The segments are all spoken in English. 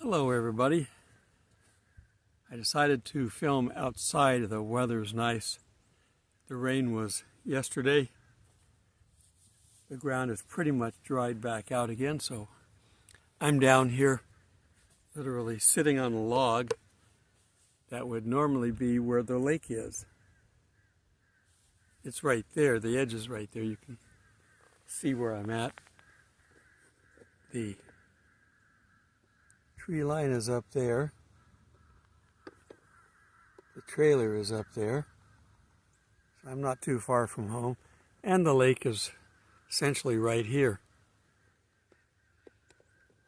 Hello everybody. I decided to film outside. The weather's nice. The rain was yesterday. The ground is pretty much dried back out again, so I'm down here literally sitting on a log that would normally be where the lake is. It's right there. The edge is right there. You can see where I'm at. The tree line is up there. The trailer is up there. So I'm not too far from home. And the lake is essentially right here.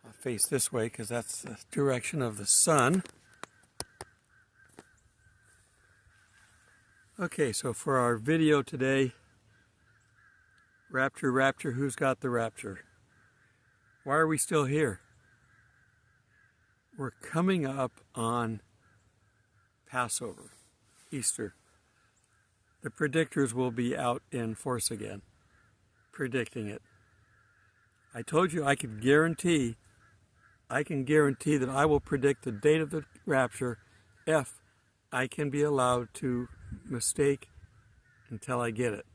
I'll face this way because that's the direction of the sun. Okay, so for our video today, Rapture, Rapture, who's got the rapture? Why are we still here? We're coming up on Passover, Easter. The predictors will be out in force again, predicting it. I told you I can guarantee that I will predict the date of the rapture if I can be allowed to mistake until I get it.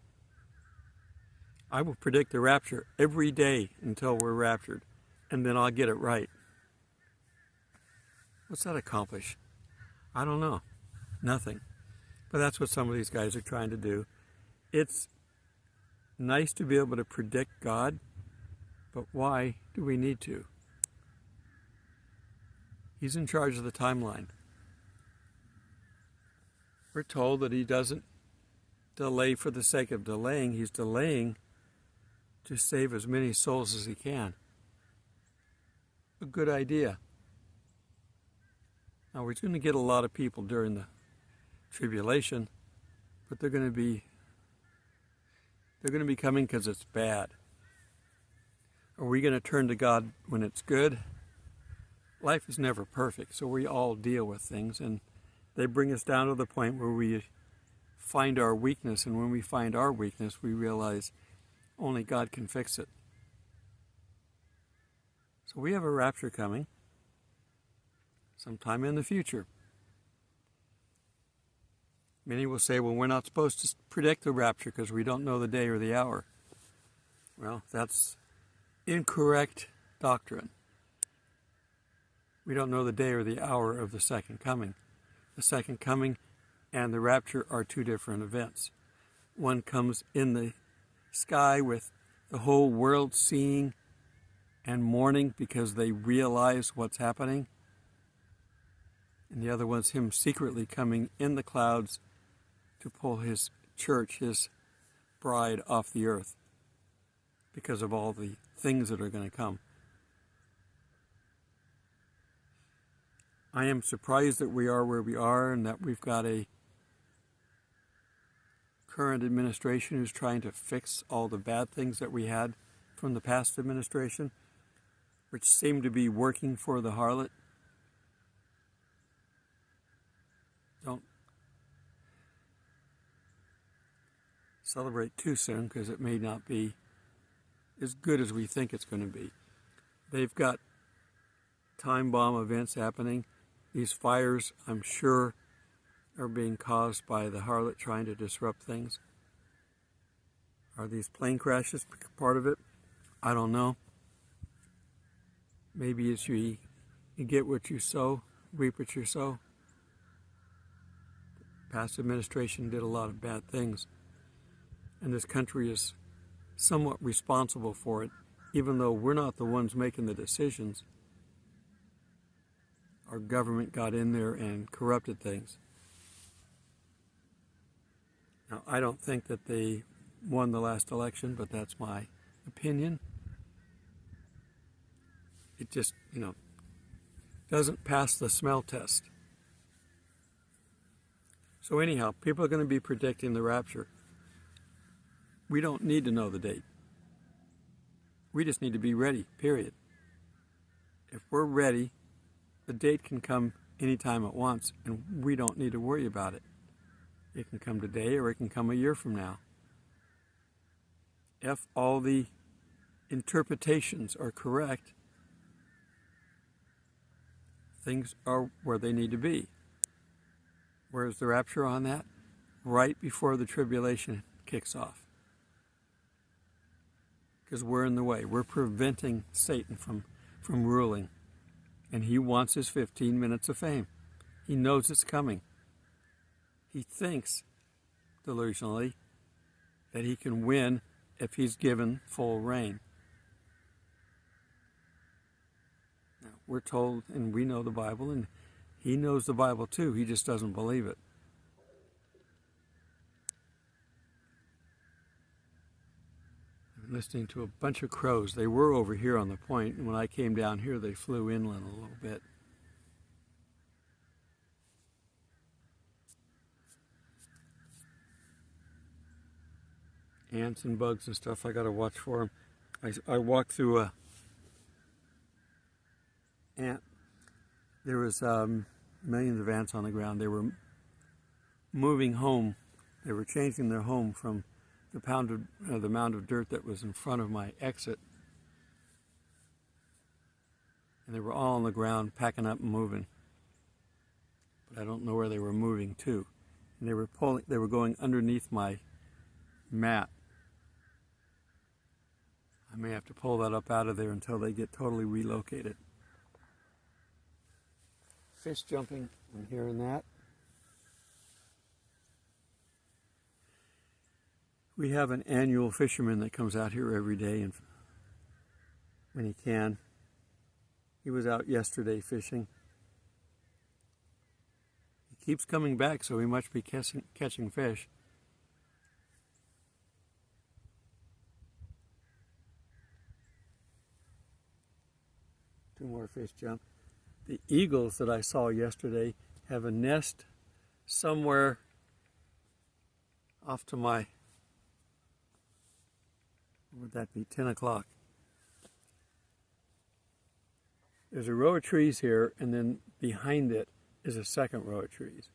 I will predict the rapture every day until we're raptured, and then I'll get it right. What's that accomplish? I don't know. Nothing. But that's what some of these guys are trying to do. It's nice to be able to predict God, but why do we need to? He's in charge of the timeline. We're told that he doesn't delay for the sake of delaying. He's delaying to save as many souls as he can. A good idea. Now, we're going to get a lot of people during the tribulation, but they're going to be coming because it's bad. Are we going to turn to God when it's good? Life is never perfect, so we all deal with things, and they bring us down to the point where we find our weakness, and when we find our weakness, we realize only God can fix it. So we have a rapture coming sometime in the future. Many will say, well, we're not supposed to predict the rapture because we don't know the day or the hour. Well, that's incorrect doctrine. We don't know the day or the hour of the second coming. The second coming and the rapture are two different events. One comes in the sky with the whole world seeing and mourning because they realize what's happening. And the other one's him secretly coming in the clouds to pull his church, his bride, off the earth because of all the things that are going to come. I am surprised that we are where we are and that we've got a current administration who's trying to fix all the bad things that we had from the past administration, which seemed to be working for the harlot. Don't celebrate too soon because it may not be as good as we think it's going to be. They've got time bomb events happening. These fires, I'm sure, are being caused by the harlot trying to disrupt things. Are these plane crashes part of it? I don't know. Maybe it's you get what you sow, reap what you sow. Past administration did a lot of bad things, and this country is somewhat responsible for it, even though we're not the ones making the decisions. Our government got in there and corrupted things. Now, I don't think that they won the last election, but that's my opinion. It just, doesn't pass the smell test. So anyhow, people are going to be predicting the rapture. We don't need to know the date. We just need to be ready, period. If we're ready, the date can come anytime at once, and we don't need to worry about it. It can come today or it can come a year from now. If all the interpretations are correct, Things are where they need to be. Where's the rapture on that? Right before the tribulation kicks off. Because we're in the way. We're preventing Satan from ruling. And he wants his 15 minutes of fame. He knows it's coming. He thinks, delusionally, that he can win if he's given full reign. Now, we're told, and we know the Bible, and he knows the Bible too. He just doesn't believe it. I'm listening to a bunch of crows. They were over here on the point, and when I came down here, they flew inland a little bit. Ants and bugs and stuff, I got to watch for them. I walked through a ant. There was millions of ants on the ground. They were moving home. They were changing their home from the mound of dirt that was in front of my exit. And they were all on the ground, packing up and moving. But I don't know where they were moving to. And they were going underneath my mat. I may have to pull that up out of there until they get totally relocated. Fish jumping, I'm hearing that. We have an annual fisherman that comes out here every day and when he can. He was out yesterday fishing. He keeps coming back, so he must be catching fish. Two more fish jump. The eagles that I saw yesterday have a nest somewhere off to my, what would that be, 10 o'clock. There's a row of trees here, and then behind it is a second row of trees.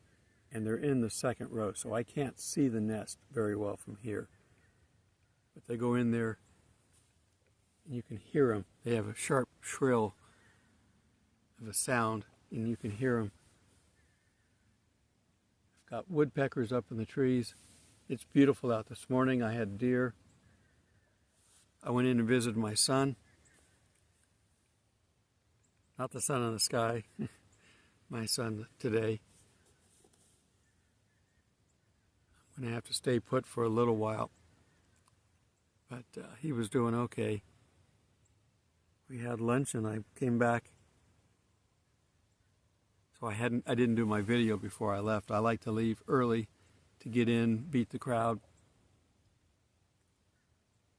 And they're in the second row, so I can't see the nest very well from here. But they go in there, and you can hear them. They have a sharp shrill of a sound, and you can hear them. I've got woodpeckers up in the trees. It's beautiful out this morning. I had deer. I went in and visited my son. Not the sun in the sky. My son today. I'm going to have to stay put for a little while. But he was doing okay. We had lunch and I came back. So I didn't do my video before I left. I like to leave early to get in, beat the crowd.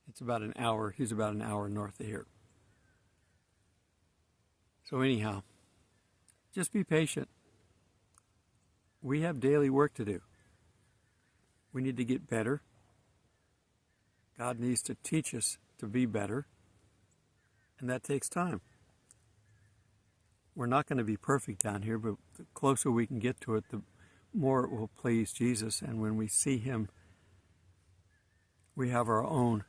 It's about an hour. He's about an hour north of here. So anyhow, just be patient. We have daily work to do. We need to get better. God needs to teach us to be better. And that takes time. We're not going to be perfect down here, but the closer we can get to it, the more it will please Jesus. And when we see him, we have our own,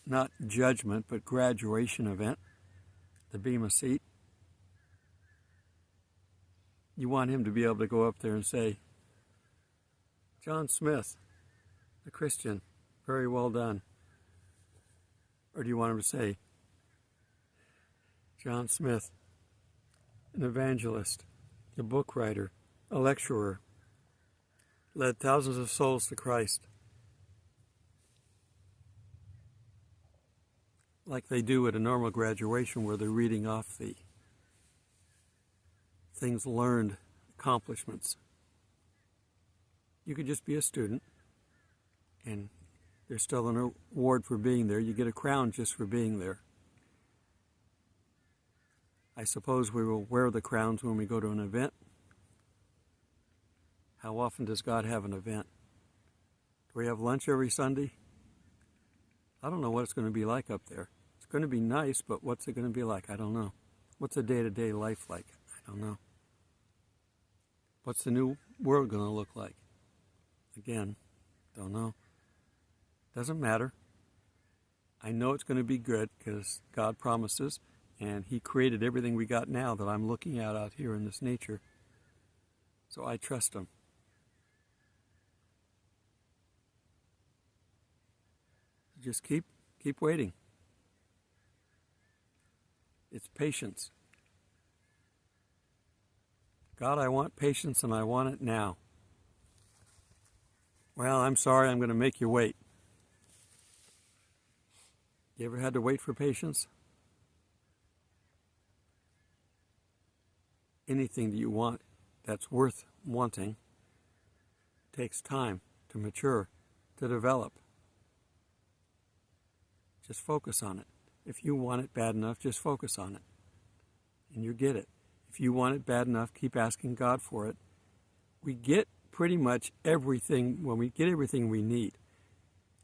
not judgment, but graduation event, the Bema seat. You want him to be able to go up there and say, John Smith, a Christian, very well done. Or do you want him to say, John Smith, an evangelist, a book writer, a lecturer, led thousands of souls to Christ. Like they do at a normal graduation where they're reading off the things learned, accomplishments. You could just be a student, and there's still an award for being there. You get a crown just for being there. I suppose we will wear the crowns when we go to an event. How often does God have an event? Do we have lunch every Sunday? I don't know what it's going to be like up there. It's going to be nice, but what's it going to be like? I don't know. What's a day-to-day life like? I don't know. What's the new world going to look like? Again, don't know. Doesn't matter. I know it's going to be good because God promises, And he created everything we got now that I'm looking at out here in this nature. So I trust him. Just keep waiting. It's patience. God, I want patience and I want it now. Well, I'm sorry, I'm going to make you wait. You ever had to wait for patience? Anything that you want that's worth wanting takes time to mature, to develop. Just focus on it. If you want it bad enough, just focus on it. And you get it. If you want it bad enough, keep asking God for it. We get pretty much everything, when we get everything we need,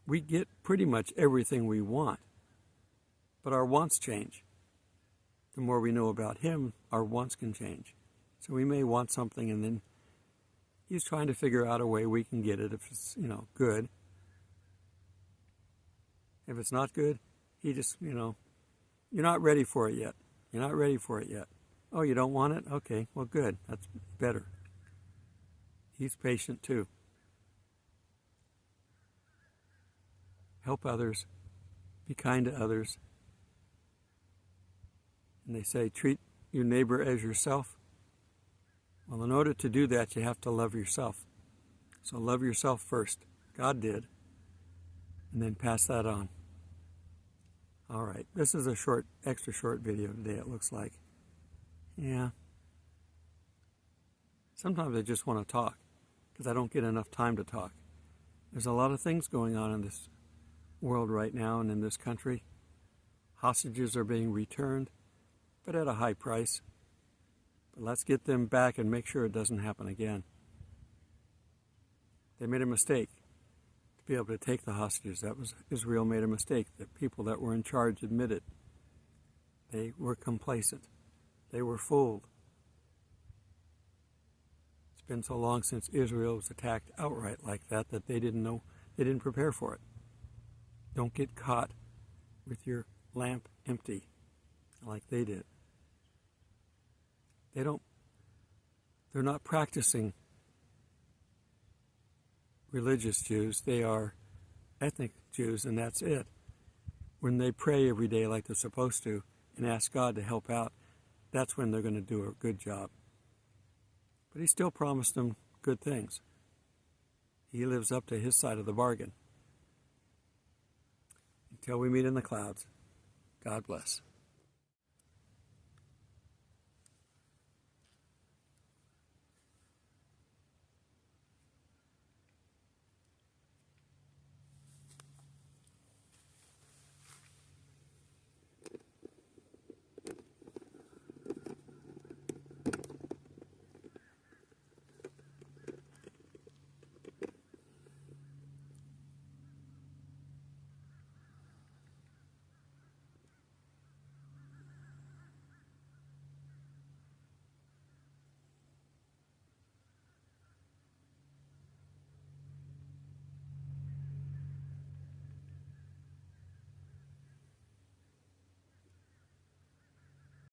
we get pretty much everything we want. But our wants change. The more we know about Him, our wants can change. So we may want something and then He's trying to figure out a way we can get it if it's, good. If it's not good, He just, you're not ready for it yet. You're not ready for it yet. Oh, you don't want it? Okay, well, good. That's better. He's patient too. Help others. Be kind to others. And they say, treat your neighbor as yourself. Well, in order to do that, you have to love yourself. So love yourself first. God did. And then pass that on. All right. This is a extra short video today, it looks like. Yeah. Sometimes I just want to talk because I don't get enough time to talk. There's a lot of things going on in this world right now and in this country. Hostages are being returned, but at a high price. But let's get them back and make sure it doesn't happen again. They made a mistake to be able to take the hostages. Israel made a mistake. The people that were in charge admitted. They were complacent. They were fooled. It's been so long since Israel was attacked outright like that they didn't know, they didn't prepare for it. Don't get caught with your lamp empty like they did. They're not practicing religious Jews. They are ethnic Jews, and that's it. When they pray every day like they're supposed to and ask God to help out, that's when they're going to do a good job. But He still promised them good things. He lives up to His side of the bargain. Until we meet in the clouds, God bless.